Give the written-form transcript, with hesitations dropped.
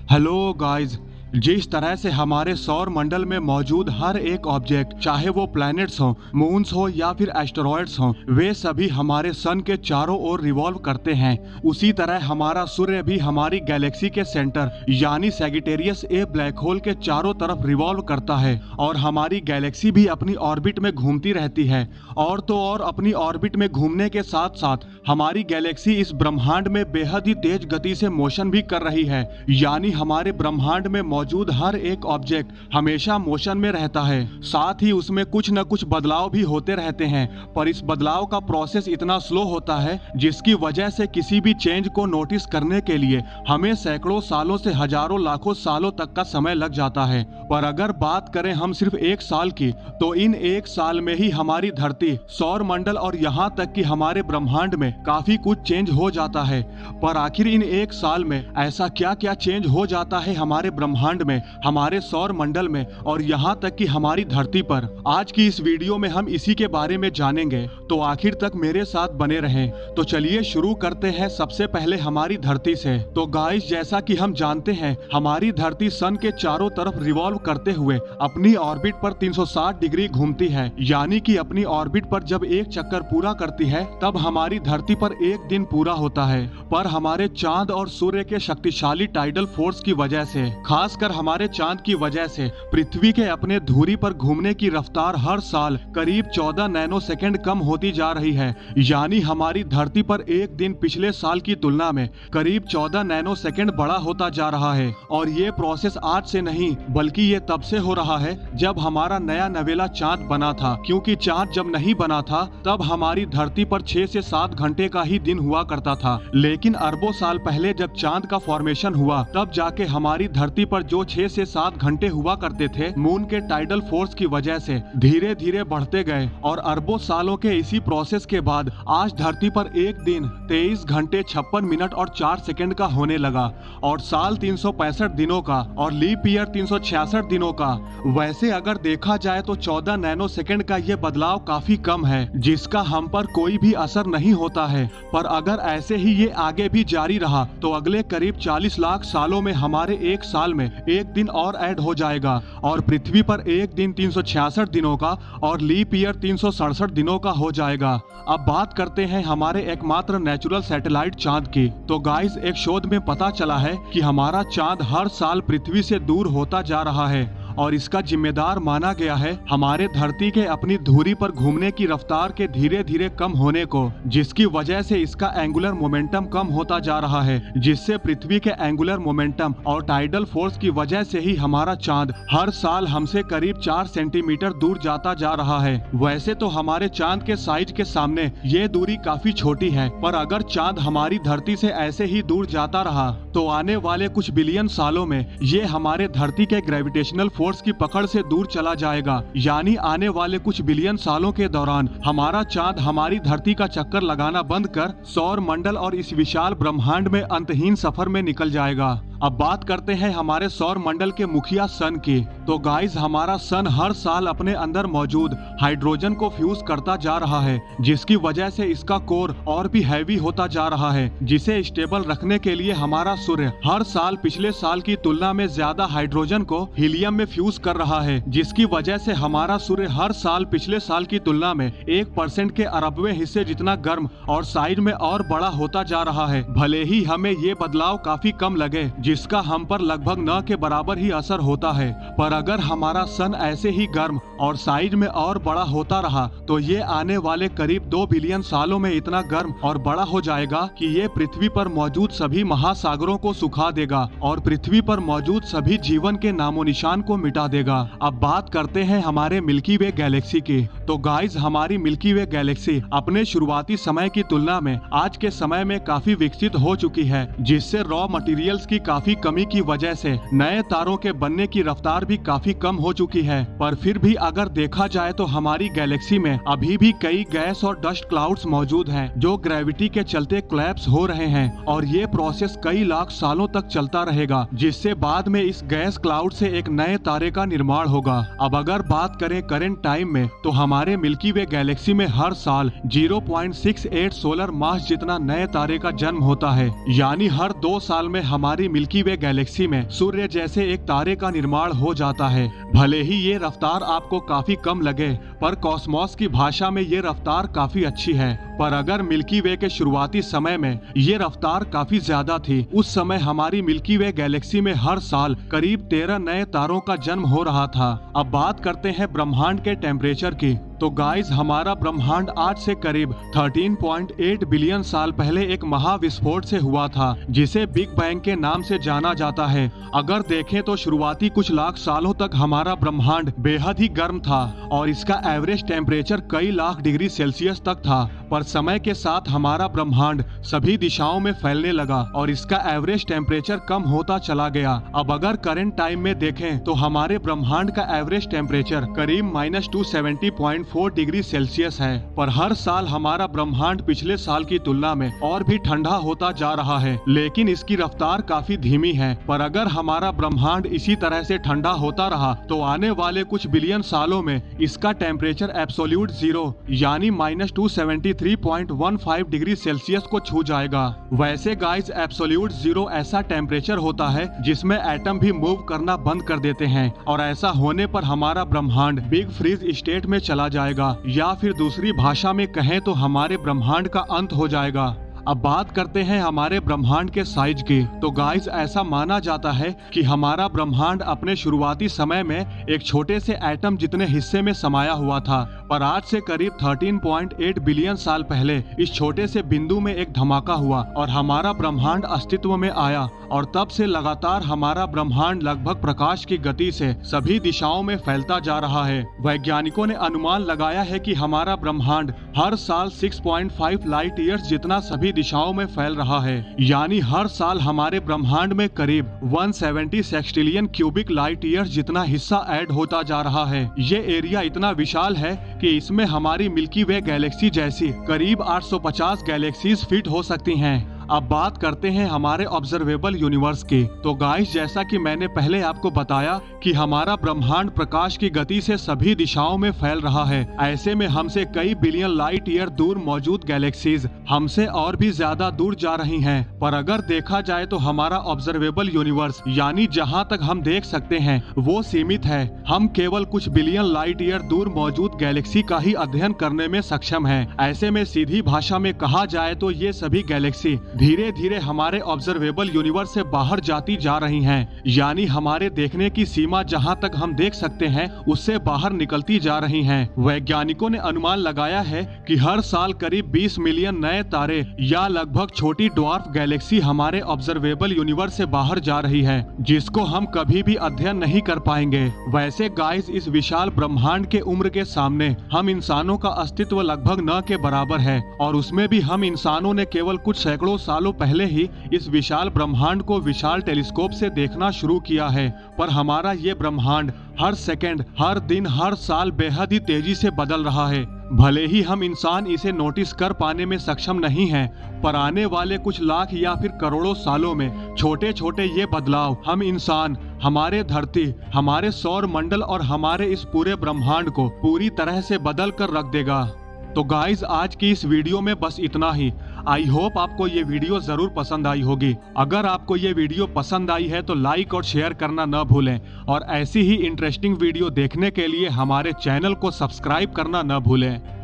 Hello guys. जिस तरह से हमारे सौर मंडल में मौजूद हर एक ऑब्जेक्ट, चाहे वो प्लैनेट्स हो, मून्स हो या फिर एस्टेरॉयड्स हो, वे सभी हमारे सन के चारों ओर रिवॉल्व करते हैं। उसी तरह हमारा सूर्य भी हमारी गैलेक्सी के सेंटर यानी सैजिटेरियस ए ब्लैक होल के चारों तरफ रिवॉल्व करता है और हमारी गैलेक्सी भी अपनी ऑर्बिट में घूमती रहती है। और तो और अपनी ऑर्बिट में घूमने के साथ साथ हमारी गैलेक्सी इस ब्रह्मांड में बेहद ही तेज गति से मोशन भी कर रही है, यानी हमारे ब्रह्मांड में मौजूद हर एक ऑब्जेक्ट हमेशा मोशन में रहता है। साथ ही उसमें कुछ न कुछ बदलाव भी होते रहते हैं, पर इस बदलाव का प्रोसेस इतना स्लो होता है जिसकी वजह से किसी भी चेंज को नोटिस करने के लिए हमें सैकड़ों सालों से हजारों लाखों सालों तक का समय लग जाता है। पर अगर बात करें हम सिर्फ एक साल की, तो इन एक साल में ही हमारी धरती, सौर मंडल और यहाँ तक कि हमारे ब्रह्मांड में काफी कुछ चेंज हो जाता है। पर आखिर इन एक साल में ऐसा क्या क्या चेंज हो जाता है हमारे ब्रह्मांड में, हमारे सौर मंडल में और यहाँ तक कि हमारी धरती पर, आज की इस वीडियो में हम इसी के बारे में जानेंगे। तो आखिर तक मेरे साथ बने रहें। तो चलिए शुरू करते हैं सबसे पहले हमारी धरती से। तो गाइस, जैसा कि हम जानते हैं हमारी धरती सन के चारों तरफ रिवॉल्व करते हुए अपनी ऑर्बिट पर 360 डिग्री घूमती है, यानी कि अपनी ऑर्बिट पर जब एक चक्कर पूरा करती है तब हमारी धरती पर एक दिन पूरा होता है। पर हमारे चांद और सूर्य के शक्तिशाली टाइडल फोर्स की वजह से, खासकर हमारे चांद की वजह से, पृथ्वी के अपने धुरी पर घूमने की रफ्तार हर साल करीब 14 नैनो सेकेंड कम होती जा रही है। यानी हमारी धरती पर एक दिन पिछले साल की तुलना में करीब 14 नैनो सेकेंड बड़ा होता जा रहा है। और ये प्रोसेस आज से नहीं बल्कि ये तब से हो रहा है जब हमारा नया नवेला चांद बना था, क्योंकि चांद जब नहीं बना था तब हमारी धरती पर 6 से 7 घंटे का ही दिन हुआ करता था। लेकिन अरबों साल पहले जब चांद का फॉर्मेशन हुआ तब जाके हमारी धरती पर जो 6 से 7 घंटे हुआ करते थे, मून के टाइडल फोर्स की वजह से धीरे धीरे बढ़ते गए और अरबों सालों के इसी प्रोसेस के बाद आज धरती पर एक दिन 23 घंटे 56 मिनट और 4 सेकंड का होने लगा और साल 365 दिनों का और लीप ईयर 366 दिनों का। वैसे अगर देखा जाए तो 14 नैनो सेकंड का ये बदलाव काफी कम है, जिसका हम पर कोई भी असर नहीं होता है। पर अगर ऐसे ही ये आगे भी जारी रहा तो अगले करीब 40 लाख सालों में हमारे एक साल में एक दिन और ऐड हो जाएगा और पृथ्वी पर एक दिन 366 दिनों का और लीप ईयर 367 दिनों का हो जाएगा। अब बात करते हैं हमारे एकमात्र नेचुरल सैटेलाइट चांद की। तो गाइस, एक शोध में पता चला है कि हमारा चांद हर साल पृथ्वी से दूर होता जा रहा है और इसका जिम्मेदार माना गया है हमारे धरती के अपनी धुरी पर घूमने की रफ्तार के धीरे धीरे कम होने को, जिसकी वजह से इसका एंगुलर मोमेंटम कम होता जा रहा है, जिससे पृथ्वी के एंगुलर मोमेंटम और टाइडल फोर्स की वजह से ही हमारा चांद हर साल हमसे करीब 4 सेंटीमीटर दूर जाता जा रहा है। वैसे तो हमारे चांद के साइज के सामने ये दूरी काफी छोटी है, पर अगर चांद हमारी धरती से ऐसे ही दूर जाता रहा तो आने वाले कुछ बिलियन सालों में ये हमारे धरती के ग्रेविटेशनल फोर्स की पकड़ से दूर चला जाएगा। यानी आने वाले कुछ बिलियन सालों के दौरान हमारा चांद हमारी धरती का चक्कर लगाना बंद कर सौर मंडल और इस विशाल ब्रह्मांड में अंतहीन सफर में निकल जाएगा। अब बात करते हैं हमारे सौर मंडल के मुखिया सन की। तो गाइस, हमारा सन हर साल अपने अंदर मौजूद हाइड्रोजन को फ्यूज करता जा रहा है, जिसकी वजह से इसका कोर और भी हैवी होता जा रहा है, जिसे स्टेबल रखने के लिए हमारा सूर्य हर साल पिछले साल की तुलना में ज्यादा हाइड्रोजन को हीलियम में फ्यूज कर रहा है, जिसकी वजह से हमारा सूर्य हर साल पिछले साल की तुलना में 1% के अरबवें हिस्से जितना गर्म और साइज में और बड़ा होता जा रहा है। भले ही हमें ये बदलाव काफी कम लगे, जिसका हम पर लगभग न के बराबर ही असर होता है, पर अगर हमारा सन ऐसे ही गर्म और साइज में और बड़ा होता रहा तो ये आने वाले करीब 2 बिलियन सालों में इतना गर्म और बड़ा हो जाएगा कि ये पृथ्वी पर मौजूद सभी महासागरों को सुखा देगा और पृथ्वी पर मौजूद सभी जीवन के नामो निशान को मिटा देगा। अब बात करते हैं हमारे मिल्की वे गैलेक्सी की। तो गाइस, हमारी मिल्की वे गैलेक्सी अपने शुरुआती समय की तुलना में आज के समय में काफी विकसित हो चुकी है, जिससे रॉ मटेरियल्स की काफी कमी की वजह से नए तारों के बनने की रफ्तार भी काफी कम हो चुकी है। पर फिर भी अगर देखा जाए तो हमारी गैलेक्सी में अभी भी कई गैस और डस्ट क्लाउड्स मौजूद हैं, जो ग्रेविटी के चलते कोलैप्स हो रहे हैं और ये प्रोसेस कई लाख सालों तक चलता रहेगा, जिससे बाद में इस गैस क्लाउड से एक नए तारे का निर्माण होगा। अब अगर बात करें करंट टाइम में तो हमारे मिल्की वे गैलेक्सी में हर साल 0.68 सोलर मास जितना नए तारे का जन्म होता है, यानी हर 2 साल में हमारी मिल्की वे गैलेक्सी में सूर्य जैसे एक तारे का निर्माण हो जाता है। भले ही ये रफ्तार आपको काफी कम लगे, पर कॉस्मोस की भाषा में ये रफ्तार काफी अच्छी है। पर अगर मिल्की वे के शुरुआती समय में ये रफ्तार काफी ज्यादा थी। उस समय हमारी मिल्की वे गैलेक्सी में हर साल करीब 13 नए तारों का जन्म हो रहा था। अब बात करते हैं ब्रह्मांड के टेम्परेचर की। तो गाइस, हमारा ब्रह्मांड आज से करीब 13.8 बिलियन साल पहले एक महाविस्फोट से हुआ था, जिसे बिग बैंग के नाम से जाना जाता है। अगर देखें तो शुरुआती कुछ लाख सालों तक हमारा ब्रह्मांड बेहद ही गर्म था और इसका एवरेज टेम्परेचर कई लाख डिग्री सेल्सियस तक था। पर समय के साथ हमारा ब्रह्मांड सभी दिशाओं में फैलने लगा और इसका एवरेज टेम्परेचर कम होता चला गया। अब अगर करंट टाइम में देखें तो हमारे ब्रह्मांड का एवरेज टेम्परेचर करीब -270.4 डिग्री सेल्सियस है। पर हर साल हमारा ब्रह्मांड पिछले साल की तुलना में और भी ठंडा होता जा रहा है, लेकिन इसकी रफ्तार काफी धीमी है। पर अगर हमारा ब्रह्मांड इसी तरह से ठंडा होता रहा तो आने वाले कुछ बिलियन सालों में इसका टेम्परेचर एब्सोल्यूट जीरो यानी -273.15 डिग्री सेल्सियस को छू जाएगा। वैसे गाइस, एब्सोल्यूट जीरो ऐसा टेम्परेचर होता है जिसमें एटम भी मूव करना बंद कर देते हैं और ऐसा होने पर हमारा ब्रह्मांड बिग फ्रीज स्टेट में चला जाएगा, या फिर दूसरी भाषा में कहें तो हमारे ब्रह्मांड का अंत हो जाएगा। अब बात करते हैं हमारे ब्रह्मांड के साइज की। तो गाइस, ऐसा माना जाता है कि हमारा ब्रह्मांड अपने शुरुआती समय में एक छोटे से एटम जितने हिस्से में समाया हुआ था, पर आज से करीब 13.8 बिलियन साल पहले इस छोटे से बिंदु में एक धमाका हुआ और हमारा ब्रह्मांड अस्तित्व में आया। और तब से लगातार हमारा ब्रह्मांड लगभग प्रकाश की गति से सभी दिशाओं में फैलता जा रहा है। वैज्ञानिकों ने अनुमान लगाया है कि हमारा ब्रह्मांड हर साल 6.5 लाइट ईयर्स जितना सभी दिशाओं में फैल रहा है, यानी हर साल हमारे ब्रह्मांड में करीब 170 सेक्सटिलियन क्यूबिक लाइट ईयर्स जितना हिस्सा ऐड होता जा रहा है। ये एरिया इतना विशाल है कि इसमें हमारी मिल्की वे गैलेक्सी जैसी करीब 850 गैलेक्सीज फिट हो सकती हैं। अब बात करते हैं हमारे ऑब्जर्वेबल यूनिवर्स की। तो गाइस, जैसा कि मैंने पहले आपको बताया कि हमारा ब्रह्मांड प्रकाश की गति से सभी दिशाओं में फैल रहा है। ऐसे में हमसे कई बिलियन लाइट ईयर दूर मौजूद गैलेक्सीज हमसे और भी ज्यादा दूर जा रही हैं। पर अगर देखा जाए तो हमारा ऑब्जर्वेबल यूनिवर्स यानी जहां तक हम देख सकते हैं वो सीमित है। हम केवल कुछ बिलियन लाइट ईयर दूर मौजूद गैलेक्सी का ही अध्ययन करने में सक्षम हैं। ऐसे में सीधी भाषा में कहा जाए तो ये सभी गैलेक्सी धीरे धीरे हमारे ऑब्जर्वेबल यूनिवर्स से बाहर जाती जा रही हैं, यानी हमारे देखने की सीमा जहां तक हम देख सकते हैं उससे बाहर निकलती जा रही हैं। वैज्ञानिकों ने अनुमान लगाया है कि हर साल करीब 20 मिलियन नए तारे या लगभग छोटी ड्वार्फ गैलेक्सी हमारे ऑब्जर्वेबल यूनिवर्स से बाहर जा रही है, जिसको हम कभी भी अध्ययन नहीं कर पाएंगे। वैसे गाइस, इस विशाल ब्रह्मांड के उम्र के सामने हम इंसानों का अस्तित्व लगभग न के बराबर है, और उसमें भी हम इंसानों ने केवल कुछ सैकड़ों सालों पहले ही इस विशाल ब्रह्मांड को विशाल टेलीस्कोप से देखना शुरू किया है। पर हमारा ये ब्रह्मांड हर सेकंड, हर दिन, हर साल बेहद ही तेजी से बदल रहा है। भले ही हम इंसान इसे नोटिस कर पाने में सक्षम नहीं हैं, पर आने वाले कुछ लाख या फिर करोड़ों सालों में छोटे छोटे ये बदलाव हम इंसान, हमारे धरती, हमारे सौर मंडल और हमारे इस पूरे ब्रह्मांड को पूरी तरह से बदल कर रख देगा। तो गाइज, आज की इस वीडियो में बस इतना ही। आई होप आपको ये वीडियो जरूर पसंद आई होगी। अगर आपको ये वीडियो पसंद आई है तो लाइक और शेयर करना न भूलें, और ऐसी ही इंटरेस्टिंग वीडियो देखने के लिए हमारे चैनल को सब्सक्राइब करना न भूलें।